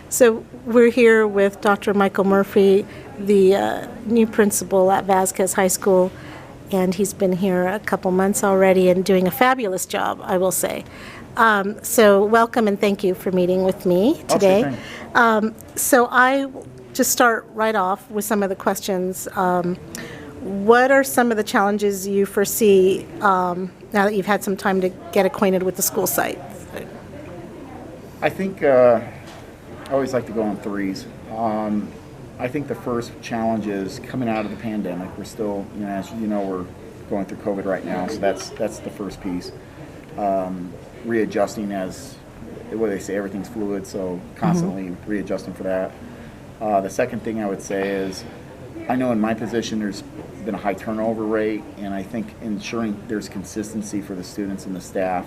So we're here with Dr. Michael Murphy, the new principal at Vhs High School, and he's been here a couple months already and doing a fabulous job, I will say. So welcome and thank you for meeting with me today. So I just start right off with some of the questions. What are some of the challenges you foresee now that you've had some time to get acquainted with the school site? I think I always like to go on threes. I think the first challenge is coming out of the pandemic. We're still, as you know, we're going through COVID right now, so that's the first piece. Readjusting as, what they say, everything's fluid, so constantly readjusting for that. The second thing I would say is, I know in my position there's been a high turnover rate, and I think ensuring there's consistency for the students and the staff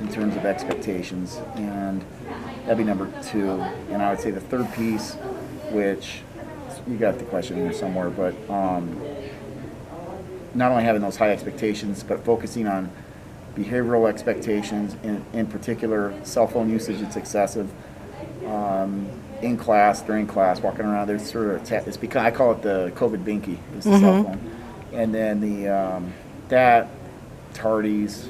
in terms of expectations, and that'd be number two. And I would say the third piece, which you got the question in there somewhere, but not only having those high expectations, but focusing on behavioral expectations, in particular cell phone usage that's excessive. In class, during class, walking around, there's sort of it's because I call it the COVID binky, is the cell phone, and then the tardies,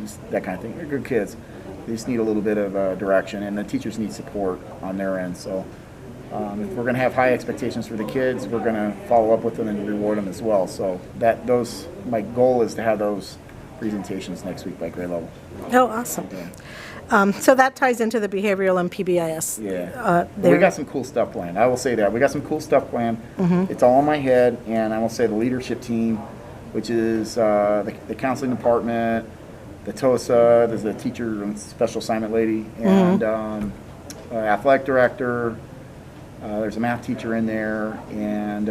just that kind of thing. They're good kids. They just need a little bit of direction, and the teachers need support on their end. So if we're going to have high expectations for the kids, we're going to follow up with them and reward them as well. So my goal is to have those presentations next week by grade level. Oh, awesome. Yeah. So that ties into the behavioral and PBIS. Yeah. We got some cool stuff planned. I will say that. We got some cool stuff planned. It's all in my head, and I will say the leadership team, which is the counseling department, the TOSA, there's a teacher and special assignment lady, and athletic director, there's a math teacher in there, and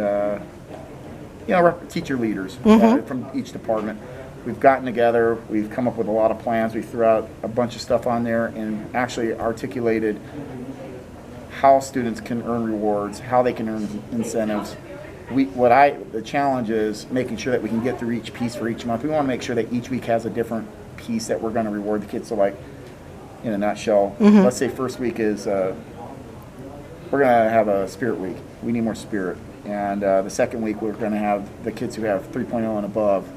teacher leaders from each department. We've gotten together, we've come up with a lot of plans, we threw out a bunch of stuff on there and actually articulated how students can earn rewards, how they can earn incentives. The challenge is making sure that we can get through each piece for each month. We want to make sure that each week has a different piece that we're going to reward the kids. So like, in a nutshell, let's say first week is, we're going to have a spirit week. We need more spirit. And the second week we're going to have the kids who have 3.0 and above,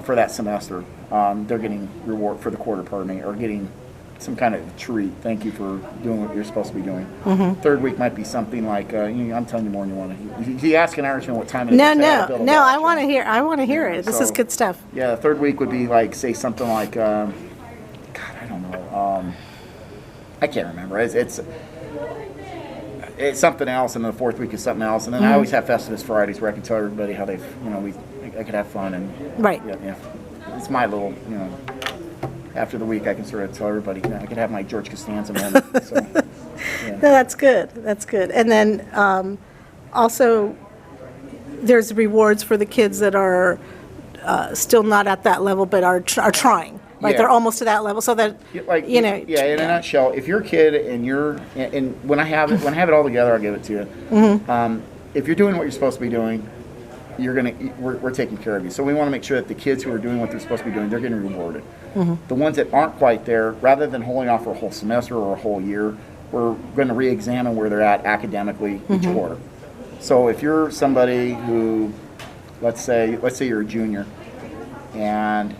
for that semester, they're getting reward for the quarter, or getting some kind of treat. Thank you for doing what you're supposed to be doing. Third week might be something like, I'm telling you more than you want to hear. You ask an Irishman what time it is. No, I want to hear. I want to hear it. This is good stuff. Yeah, the third week would be like, say something like, God, I don't know. I can't remember. It's something else, and the fourth week is something else, and then I always have Festivus Fridays where I can tell everybody how I could have fun, and right. Yeah, it's my little, after the week I can sort of tell everybody, I can have my George Costanza moment. So, yeah. No, that's good. That's good. And then also, there's rewards for the kids that are still not at that level, but are trying. Like they're almost to that level, so that in a nutshell, if you're a kid and when I have it all together, I'll give it to you. If you're doing what you're supposed to be doing, we're taking care of you. So we want to make sure that the kids who are doing what they're supposed to be doing, they're getting rewarded. The ones that aren't quite there, rather than holding off for a whole semester or a whole year, we're going to re-examine where they're at academically each quarter. So if you're somebody who, let's say you're a junior, and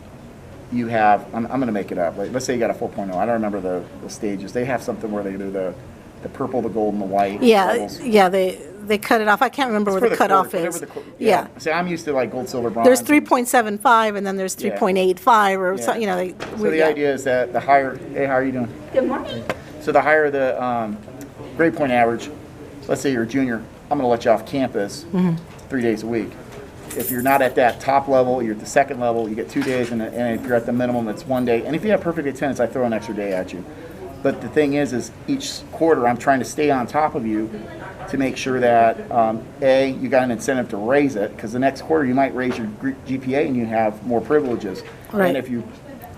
you have, I'm going to make it up. Let's say you got a 4.0. I don't remember the stages. They have something where they do the purple, the gold, and the white. Yeah, they cut it off. I can't remember where the cutoff is. See, I'm used to like gold, silver, bronze. There's 3.75, and then there's 3.85, or so. So the idea is that the higher. Hey, how are you doing? Good morning. So the higher the grade point average, let's say you're a junior, I'm going to let you off campus 3 days a week. If you're not at that top level, you're at the second level, you get 2 days, and if you're at the minimum, it's 1 day. And if you have perfect attendance, I throw an extra day at you. But the thing is each quarter I'm trying to stay on top of you to make sure that, you got an incentive to raise it, because the next quarter you might raise your GPA and you have more privileges. Right. And if you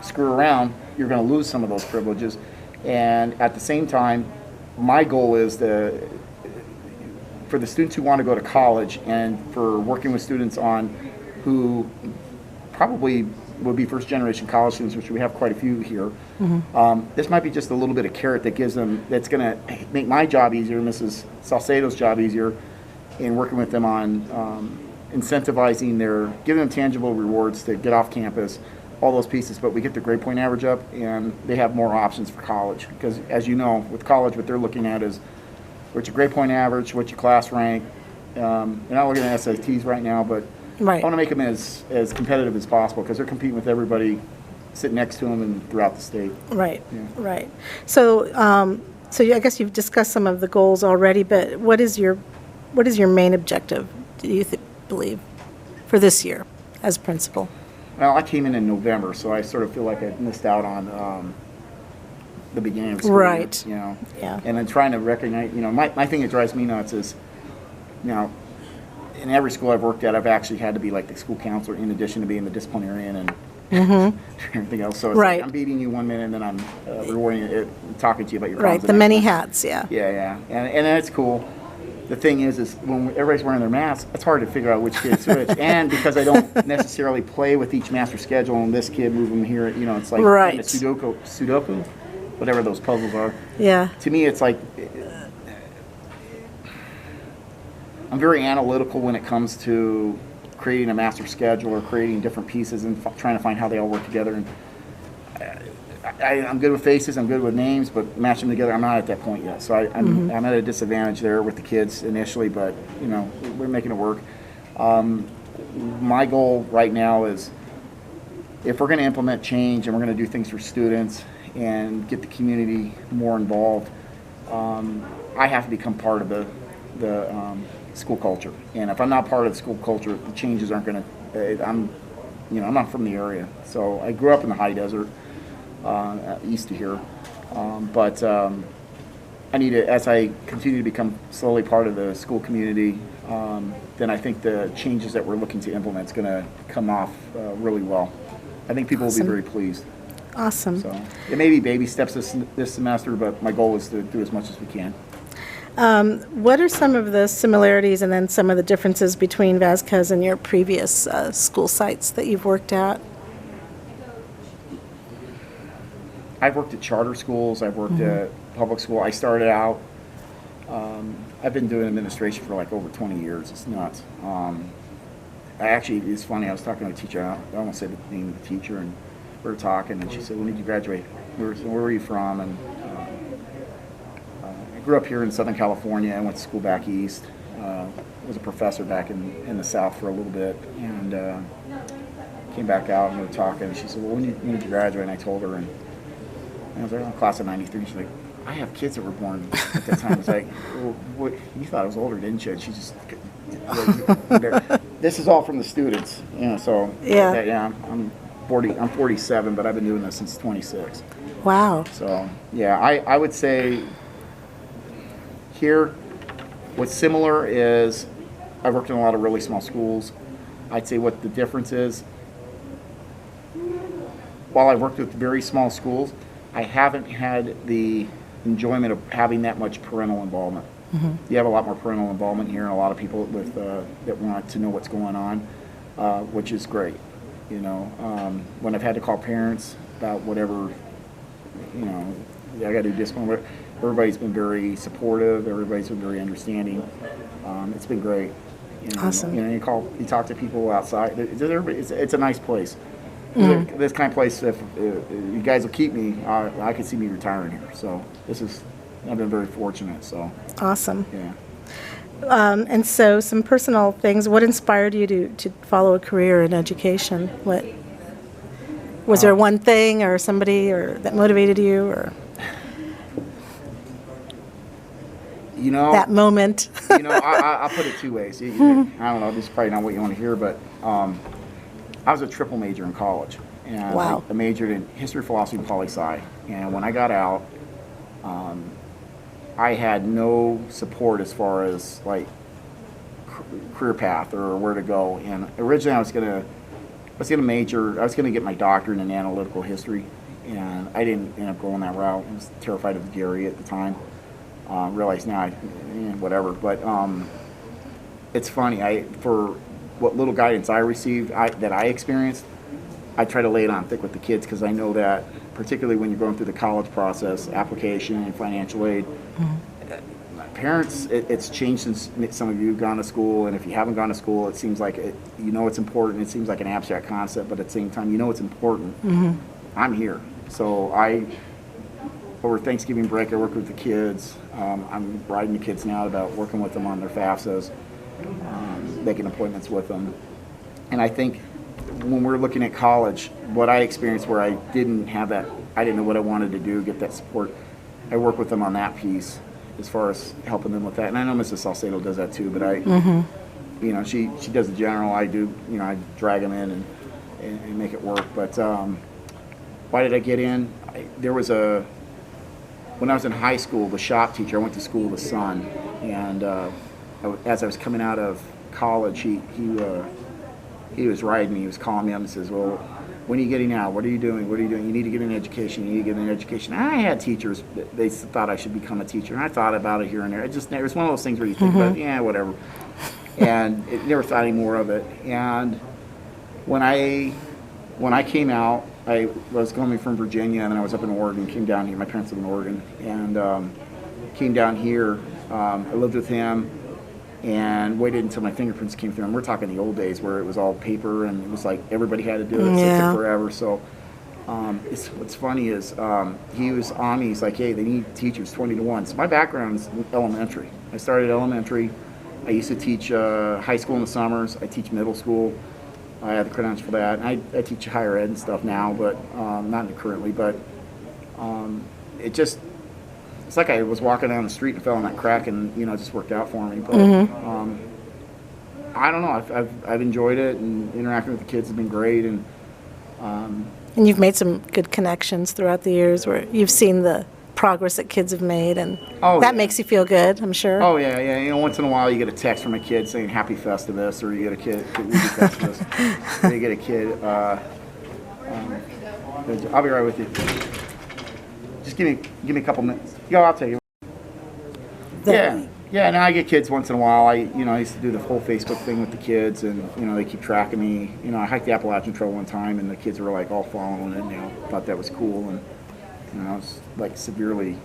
screw around, you're going to lose some of those privileges. And at the same time, my goal is for the students who want to go to college, and for working with students who probably would be first-generation college students, which we have quite a few here. This might be just a little bit of carrot that gives them, that's going to make my job easier, Mrs. Salcedo's job easier, in working with them on incentivizing giving them tangible rewards to get off campus, all those pieces. But we get the grade point average up, and they have more options for college. Because as you know, with college, what they're looking at is what's your grade point average, what's your class rank. They're not looking at SATs right now, but Right. I want to make them as competitive as possible because they're competing with everybody sitting next to them and throughout the state. Right, right. So, I guess you've discussed some of the goals already, but what is your main objective, do you believe, for this year as principal? Well, I came in November, so I sort of feel like I missed out on the beginning of school year, Right. Yeah. And then trying to recognize, my thing that drives me nuts is, in every school I've worked at, I've actually had to be like the school counselor in addition to being the disciplinarian and everything else. So it's Right. like I'm beating you 1 minute and then I'm rewarding it, talking to you about your Right, problems the next many time. hats, yeah. Yeah. And that's cool. The thing is when everybody's wearing their masks, it's hard to figure out which kid's which. And because I don't necessarily play with each master schedule and this kid move them here, it's like Right. kind of Sudoku, whatever those puzzles are. Yeah, To me, it's like I'm very analytical when it comes to creating a master schedule or creating different pieces and trying to find how they all work together. And I'm good with faces, I'm good with names, but match them together, I'm not at that point yet. So I'm at a disadvantage there with the kids initially, but we're making it work. My goal right now is if we're going to implement change and we're going to do things for students and get the community more involved, I have to become part of the school culture. And if I'm not part of the school culture, the changes aren't going to. I'm not from the area, so I grew up in the high desert, east of here. But I need to, as I continue to become slowly part of the school community, then I think the changes that we're looking to implement is going to come off really well. I think people will be very pleased. awesome. So it may be baby steps this semester, but my goal is to do as much as we can. What are some of the similarities and then some of the differences between Vasquez and your previous school sites that you've worked at? I've worked at charter schools. I've worked at public school. I started out, I've been doing administration for like over 20 years. It's nuts. It's funny, I was talking to a teacher, I almost said the name of the teacher, and we were talking, and she said, when did you graduate? Where were you from? And I grew up here in Southern California. I went to school back east. Was a professor back in the South for a little bit, and came back out, and we were talking, and she said, well, when did you graduate? And I told her, and I was like, oh, class of 93. She's like, I have kids that were born at that time. I was like, well, what, you thought I was older, didn't you? And she just, this is all from the students, so Yeah. I'm 47, but I've been doing this since 26. Wow. So yeah, I would say here, what's similar is I've worked in a lot of really small schools. I'd say what the difference is, while I've worked with very small schools, I haven't had the enjoyment of having that much parental involvement. You have a lot more parental involvement here, and a lot of people that want to know what's going on, which is great. When I've had to call parents about whatever, I got to do discipline. Everybody's been very supportive. Everybody's been very understanding. It's been great. Awesome. You talk to people outside. It's a nice place. This kind of place, if you guys will keep me, I could see me retiring here. So I've been very fortunate. So Awesome. yeah. And so some personal things. What inspired you to follow a career in education? What was there one thing or somebody that motivated you, or that moment? I'll put it two ways. I don't know. This is probably not what you want to hear, but I was a triple major in college, and Wow. I majored in history, philosophy, and poli-sci. And when I got out, I had no support as far as like career path or where to go. And originally, I was gonna major. I was gonna get my doctorate in analytical history, and I didn't end up going that route. I was terrified of the GRE at the time. Realized now, whatever. But it's funny. For what little guidance I received, that I experienced, I try to lay it on thick with the kids because I know that, particularly when you're going through the college process, application and financial aid, parents, it's changed since some of you have gone to school, and if you haven't gone to school, it seems like it's important. It seems like an abstract concept, but at the same time, it's important. I'm here. So over Thanksgiving break, I work with the kids. I'm riding the kids now about working with them on their FAFSAs, making appointments with them. And I think when we're looking at college, what I experienced where I didn't have that, I didn't know what I wanted to do, get that support, I work with them on that piece as far as helping them with that. And I know Mrs. Salcedo does that too, but she does the general, I do, I drag them in and make it work. But why did I get in? When I was in high school, the shop teacher, I went to school with son, and as I was coming out of college, he was riding me. He was calling me up and says, "Well, when are you getting out? What are you doing? What are you doing? You need to get an education. You need to get an education." And I had teachers; they thought I should become a teacher, and I thought about it here and there. It was one of those things where you think about, yeah, whatever, and never thought any more of it. And when I came out, I was coming from Virginia, and then I was up in Oregon. Came down here. My parents live in Oregon, and came down here. I lived with him. And waited until my fingerprints came through. And we're talking the old days where it was all paper and it was like everybody had to do it. So it took forever. So what's funny is he was on me. He's like, hey, they need teachers 20 to 1. So my background is elementary. I started elementary. I used to teach high school in the summers. I teach middle school. I had the credentials for that. And I teach higher ed and stuff now, but not currently. But it's like I was walking down the street and fell in that crack, and it just worked out for me. But I don't know. I've enjoyed it, and interacting with the kids has been great. And you've made some good connections throughout the years, where you've seen the progress that kids have made, and that makes you feel good, I'm sure. Oh yeah. Once in a while you get a text from a kid saying Happy Festivus, or you get a kid Festivus, or you get a kid. I'll be right with you. Just give me a couple minutes. I'll tell you. Yeah. Now I get kids once in a while. I used to do the whole Facebook thing with the kids, and they keep track of me. I hiked the Appalachian Trail one time, and the kids were like all following it. And thought that was cool, and I was like severely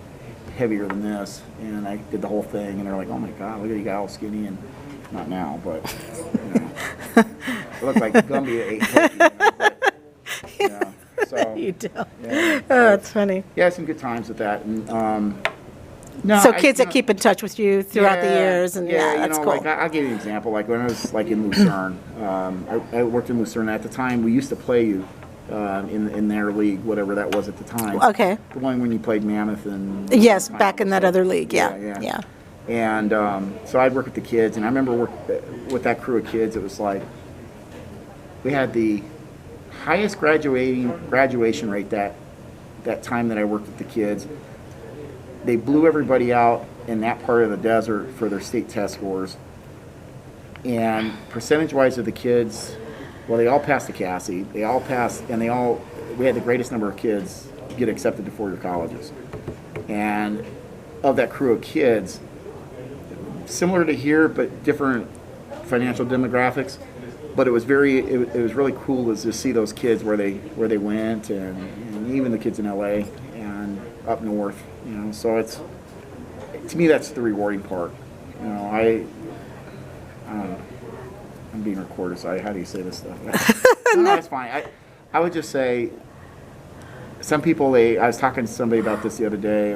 heavier than this, and I did the whole thing, and they're like, oh my God, look at you, got all skinny, and not now, but I look like Gumby at 8. So, you do. Yeah, oh, that's funny. Yeah, some good times with that. And so kids that keep in touch with you throughout the years, and that's cool. Like I'll give you an example. Like when I was like in Lucerne, I worked in Lucerne at the time. We used to play you in their league, whatever that was at the time. Okay. The one when you played Mammoth and. Yes, back in that other league. Yeah. And so I'd work with the kids, and I remember with that crew of kids. It was like we had the highest graduation rate that time that I worked with the kids. They blew everybody out in that part of the desert for their state test scores. And percentage-wise of the kids, well, they all passed the Cassie. They all passed, and we had the greatest number of kids get accepted to four-year colleges. And of that crew of kids, similar to here, but different financial demographics. But it was really cool to see those kids where they went, and even the kids in LA and up north. So to me that's the rewarding part. I'm being recorded, so how do you say this stuff? No, it's fine. I would just say some people. I was talking to somebody about this the other day.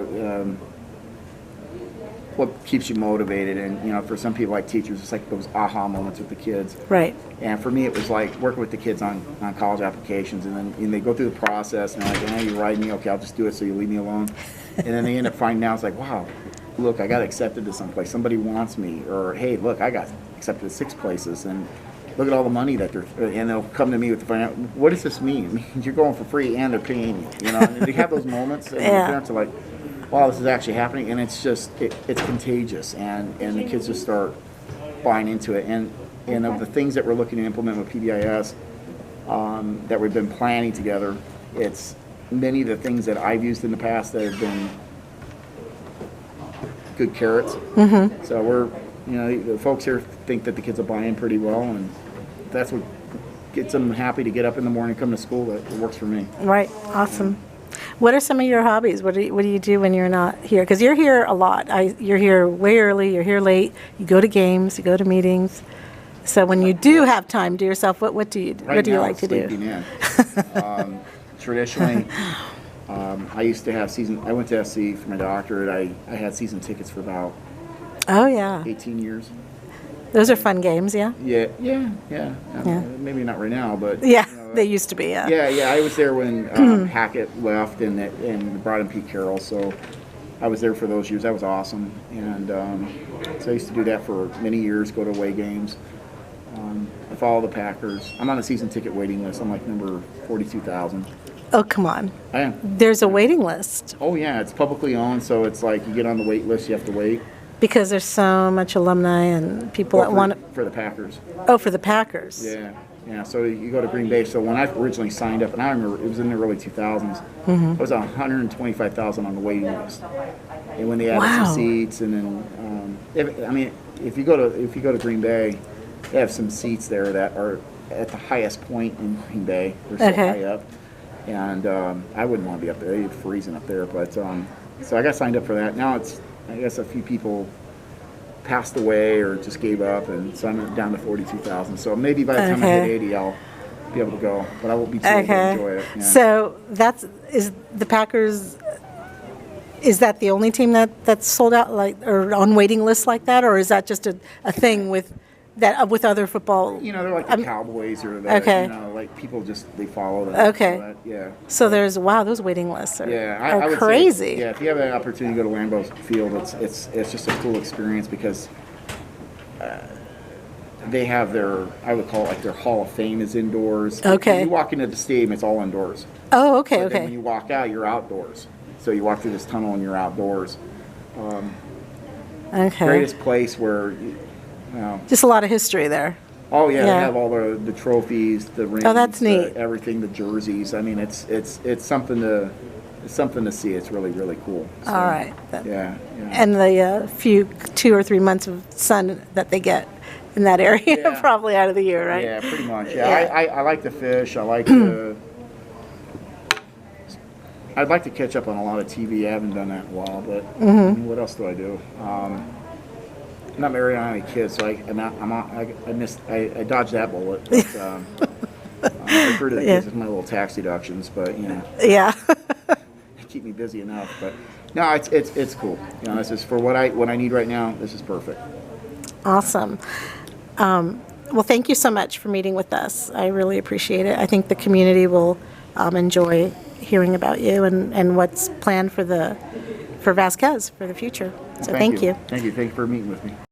What keeps you motivated, and for some people like teachers, it's like those aha moments with the kids. Right. And for me, it was like working with the kids on college applications, and then they go through the process, and they're like, you're riding me, okay, I'll just do it, so you leave me alone. And then they end up finding out, it's like, wow, look, I got accepted to someplace, somebody wants me, or hey, look, I got accepted to 6 places, and look at all the money that and they'll come to me with the financial, what does this mean? It means you're going for free and they're paying you, and they have those moments, and the parents are like, wow, this is actually happening, and it's just, it's contagious, and the kids just start buying into it. And of the things that we're looking to implement with PBIS that we've been planning together, it's many of the things that I've used in the past that have been good carrots. Mm-hmm. So the folks here think that the kids will buy in pretty well, and that's what gets them happy to get up in the morning, come to school, it works for me. Right, awesome. What are some of your hobbies? What do you do when you're not here? Because you're here a lot. You're here way early, you're here late, you go to games, you go to meetings. So when you do have time to yourself, what do you like to do? Sleeping in. Traditionally, I used to have I went to SC for my doctorate. I had season tickets for about Oh, yeah. 18 years. Those are fun games, yeah? Yeah. Yeah. Maybe not right now, but Yeah, they used to be, yeah. Yeah. I was there when Hackett left and brought in Pete Carroll, so I was there for those years. That was awesome, and so I used to do that for many years. Go to away games. I follow the Packers. I'm on a season ticket waiting list. I'm like number 42,000. Oh, come on. I am. There's a waiting list Oh yeah, it's publicly owned, so it's like you get on the wait list, you have to wait. because there's so much alumni and people that want to. For the Packers. Oh, for the Packers. Yeah. So you go to Green Bay. So when I originally signed up, and I remember it was in the early 2000s, I was 125,000 on the waiting list. And when they added Wow. some seats, and then if you go to Green Bay, they have some seats there that are at the highest point in Green Bay. They're so Okay. high up, and I wouldn't want to be up there. It's freezing up there. But so I got signed up for that. Now I guess a few people passed away or just gave up, and so I'm down to 42,000. So maybe by the time I hit Okay. 80, I'll be able to go, but I won't be too able to enjoy Okay. it. Yeah. So is the Packers, is that the only team that's sold out or on waiting lists like that, or is that just a thing with other football? They're like the Cowboys or the, Okay. like people they follow that. Okay. So that, yeah. So those waiting lists are, Yeah, are I would crazy. Say, yeah, if you have an opportunity to go to Lambeau Field, it's just a cool experience because they have I would call it like their Hall of Fame is indoors. Okay. When you walk into the stadium, it's all indoors. Oh, okay, But then when okay. you walk out, you're outdoors. So you walk through this tunnel and you're outdoors. Okay. Greatest place where, Just a lot of history there. oh yeah, Yeah. they have all the trophies, the rings, that's neat. everything, the jerseys. I mean, it's something to see. It's really really cool. So, All right. Yeah. And the few 2 or 3 months of sun that they get in that area, Yeah. probably out of the year, right? Yeah, pretty much. Yeah, Yeah. I like to fish. I like to. I'd like to catch up on a lot of TV. I haven't done that in a while, but I mean, what else do I do? I'm not married. I don't have any kids, so I dodged that bullet. But, I refer to the kids as my little tax deductions, but Yeah. they keep me busy enough. But no, it's cool. This is for what I need right now. This is perfect. Awesome. Well, thank you so much for meeting with us. I really appreciate it. I think the community will enjoy hearing about you and what's planned for Vasquez for the future. So thank you. Thank you for meeting with me.